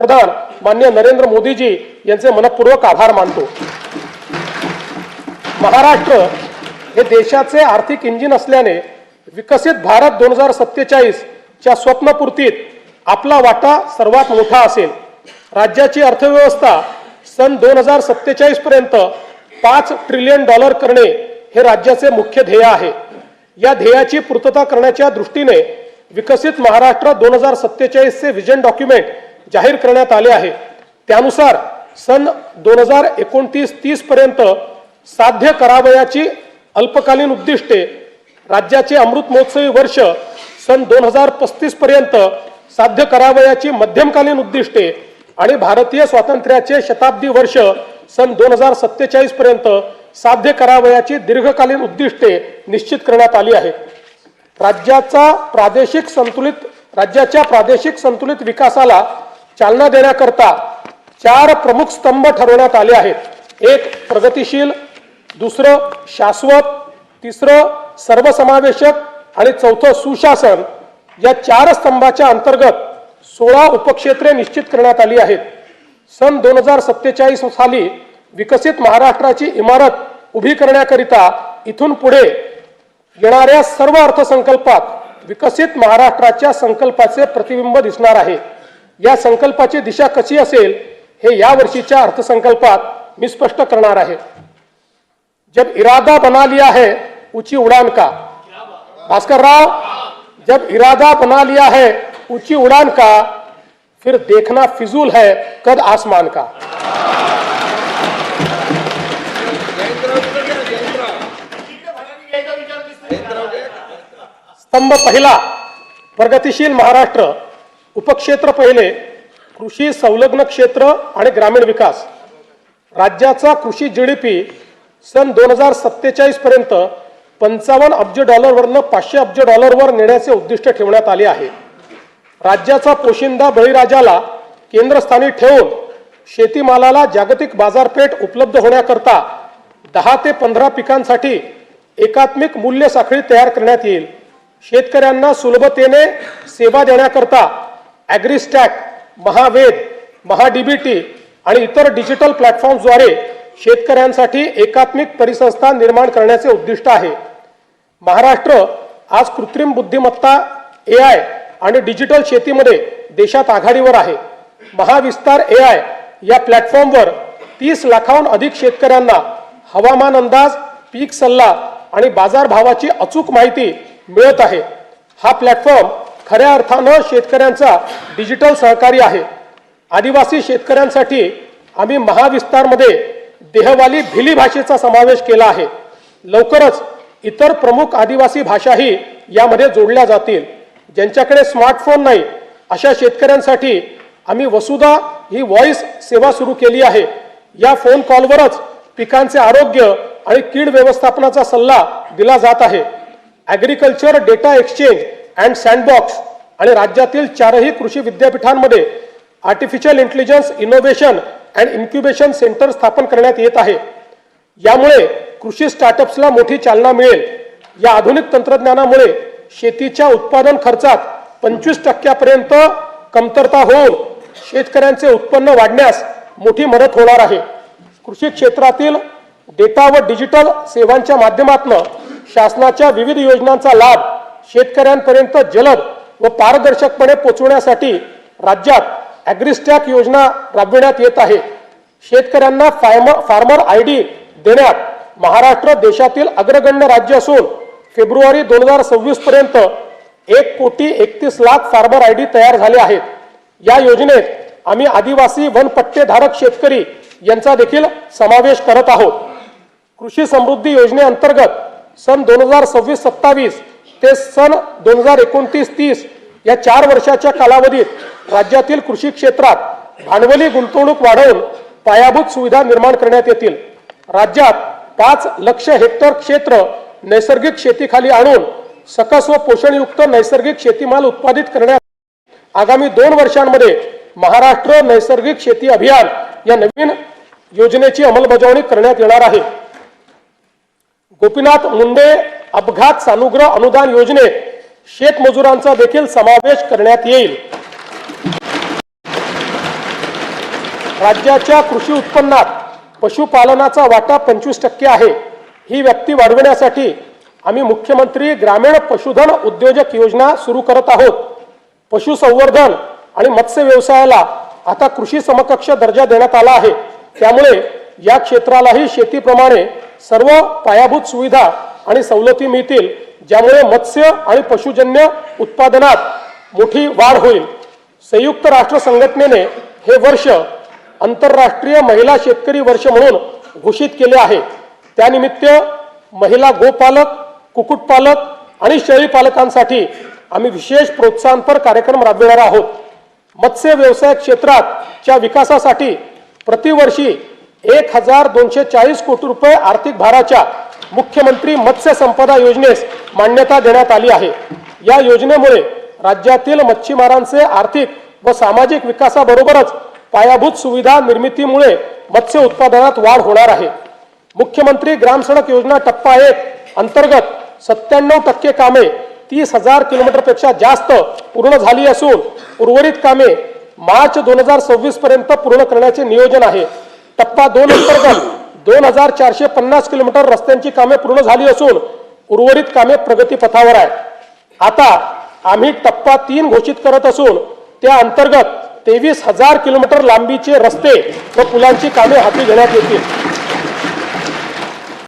प्रधान माननीय नरेंद्र मोदीजी यांचे मनपूर्वक आभार मानतो। महाराष्ट्र हे देशाचे आर्थिक इंजिन असल्याने विकसित भारत 2047 च्या स्वप्नपूर्तीत आपला वाटा सर्वात मोठा असेल। राज्याची अर्थव्यवस्था सन 2047 पर्यंत $5 ट्रिलियन करणे हे राज्याचे मुख्य ध्येय आहे। या ध्येयाची पूर्तता करण्याच्या दृष्टीने विकसित महाराष्ट्र 2047 चे विजन डॉक्युमेंट जाहीर करण्यात आले आहे। त्यानुसार सन 2029-30 पर्यंत साध्य करावयाची अल्पकालीन उद्दिष्टे, राज्याचे अमृत महोत्सवी वर्ष सन 2035 पर्यंत साध्य करावयाची मध्यमकालीन उद्दिष्टे आणि भारतीय स्वातंत्र्याचे शताब्दी वर्ष सन 2047 पर्यंत साध्य करावयाची दीर्घकालीन उद्दिष्टे निश्चित करण्यात आली आहेत। राज्याच्या प्रादेशिक संतुलित विकासाला चालना देण्याकरता 4 प्रमुख स्तंभ ठरवण्यात आले आहेत। एक प्रगतिशील, दुसरं शाश्वत, तिसरं सर्वसमावेशक आणि चौथं सुशासन। या 4 स्तंभाच्या अंतर्गत 16 उपक्षेत्रे निश्चित करण्यात आली आहेत। सन 2047 साली विकसित महाराष्ट्राची इमारत उभी करण्याकरिता इथून पुढे येणाऱ्या सर्व अर्थसंकल्पात विकसित महाराष्ट्राच्या संकल्पाचे प्रतिबिंब दिसणार आहे। या संकल्पाची दिशा कशी असेल हे या वर्षीच्या अर्थसंकल्पात मी स्पष्ट करणार आहे। जब इरादा बना लिया है ऊंची उड़ान का, भास्कर राव, जब इरादा बना लिया है ऊंची उड़ान का, फिर देखना फिजूल है कद आसमान का। स्तंभ पहिला प्रगतिशील महाराष्ट्र, उपक्षेत्र पहिले कृषी संलग्न क्षेत्र आणि ग्रामीण विकास। राज्याचा कृषी जीडीपी सन 2047 पर्यंत $55 अब्ज वरनं $500 अब्ज वर नेण्याचे उद्दिष्ट ठेवण्यात आले आहे। राज्याचा पोशिंदा बळीराजाला केंद्रस्थानी ठेवून शेतीमालाला जागतिक बाजारपेठ उपलब्ध होण्याकरता 10 ते 15 पिकांसाठी एकात्मिक मूल्य साखळी तयार करण्यात येईल। शेतकऱ्यांना सुलभतेने सेवा देण्याकरता ॲग्रीस्टॅक, महावेद, महाडीबीटी आणि इतर डिजिटल प्लॅटफॉर्म्सद्वारे शेतकऱ्यांसाठी एकात्मिक परिसंस्था निर्माण करण्याचे उद्दिष्ट आहे। महाराष्ट्र आज कृत्रिम बुद्धिमत्ता, AI आणि डिजिटल शेतीमध्ये देशात आघाडीवर आहे। महाविस्तार AI या प्लॅटफॉर्मवर 30 लाखाहून अधिक शेतकऱ्यांना हवामान अंदाज, पीक सल्ला आणि बाजारभावाची अचूक माहिती मिळत आहे। हा प्लॅटफॉर्म खऱ्या अर्थानं शेतकऱ्यांचा डिजिटल सहकारी आहे। आदिवासी शेतकऱ्यांसाठी आम्ही महाविस्तारमध्ये देहवाली भिली भाषेचा समावेश केला आहे। लवकरच इतर प्रमुख आदिवासी भाषाही यामध्ये जोडल्या जातील। ज्यांच्याकडे स्मार्टफोन नाही अशा शेतकऱ्यांसाठी आम्ही वसुधा ही व्हॉइस सेवा सुरू केली आहे। या फोन कॉलवरच पिकांचे आरोग्य आणि कीड व्यवस्थापनाचा सल्ला दिला जात आहे। Agriculture data exchange and sandbox आणि राज्यातील 4ही कृषी विद्यापीठांमध्ये artificial intelligence innovation and incubation centre स्थापन करण्यात येत आहे। यामुळे कृषी स्टार्टअप्सला मोठी चालना मिळेल। या आधुनिक तंत्रज्ञानामुळे शेतीच्या उत्पादन खर्चात 25% कमतरता होऊन शेतकऱ्यांचे उत्पन्न वाढण्यास मोठी मदत होणार आहे। कृषी क्षेत्रातील डेटा व डिजिटल सेवांच्या माध्यमातून शासनाच्या विविध योजनांचा लाभ शेतकऱ्यांपर्यंत जलद व पारदर्शकपणे पोहोचवण्यासाठी राज्यात ॲग्रीस्टॅक योजना राबविण्यात येत आहे। शेतकऱ्यांना फार्मर ID देण्यात महाराष्ट्र देशातील अग्रगण्य राज्य असून फेब्रुवारी 2026 पर्यंत 1,31,00,000 फार्मर ID तयार झाले आहेत। या योजनेत आम्ही आदिवासी वनपट्टेधारक शेतकरी यांचा देखील समावेश करत आहोत। कृषी समृद्धी योजनेअंतर्गत सन 2026-27 ते सन 2029-30 या 4 वर्षाच्या कालावधीत राज्यातील कृषी क्षेत्रात भांडवली गुंतवणूक वाढवून पायाभूत सुविधा निर्माण करण्यात येतील। राज्यात 5 लाख हेक्टर क्षेत्र नैसर्गिक शेतीखाली आणून सकस व पोषणयुक्त नैसर्गिक शेतीमाल उत्पादित करण्यास आगामी 2 वर्षांमध्ये महाराष्ट्र नैसर्गिक शेती अभियान या नवीन योजनेची अंमलबजावणी करण्यात येणार आहे। गोपीनाथ मुंडे अपघात सानुग्रह अनुदान योजनेत शेतमजुरांचा देखील समावेश करण्यात येईल। राज्याच्या कृषी उत्पन्नात पशुपालनाचा वाटा 25% आहे. ही व्याप्ती वाढविण्यासाठी आम्ही मुख्यमंत्री ग्रामीण पशुधन उद्योजक योजना सुरू करत आहोत. पशुसंवर्धन आणि मत्स्य व्यवसायाला आता कृषी समकक्ष दर्जा देण्यात आला आहे. त्यामुळे या क्षेत्रालाही शेतीप्रमाणे सर्व पायाभूत सुविधा आणि सवलती मिळतील, ज्यामुळे मत्स्य आणि पशुजन्य उत्पादनात मोठी वाढ होईल. संयुक्त राष्ट्र संघटनेने हे वर्ष आंतरराष्ट्रीय महिला शेतकरी वर्ष म्हणून घोषित केले आहे. त्यानिमित्त महिला गोपालक, कुक्कुटपालक आणि शेळीपालकांसाठी आम्ही विशेष प्रोत्साहनपर कार्यक्रम राबविणार आहोत. मत्स्य व्यवसाय क्षेत्राच्या विकासासाठी प्रतिवर्षी 1240 कोटी रुपये आर्थिक भाराच्या मुख्यमंत्री मत्स्य संपदा योजनेस मान्यता देण्यात आली आहे. या योजनेमुळे राज्यातील मच्छीमारांचे आर्थिक व सामाजिक विकासाबरोबरच पायाभूत सुविधा निर्मितीमुळे मत्स्य उत्पादनात वाढ होणार आहे. मुख्यमंत्री ग्राम सडक योजना टप्पा 1 अंतर्गत 97% कामे 30,000 किलोमीटरपेक्षा जास्त पूर्ण झाली असून उर्वरित कामे मार्च 2026 पर्यंत पूर्ण करण्याचे नियोजन आहे. टप्पा 2 अंतर्गत 2450 किलोमीटर रस्त्यांची कामे पूर्ण झाली असून उर्वरित कामे प्रगतीपथावर आहे. आता आम्ही टप्पा 3 घोषित करत असून त्या अंतर्गत 23,000 किलोमीटर लांबीचे रस्ते व पुलांची कामे हाती घेण्यात येतील.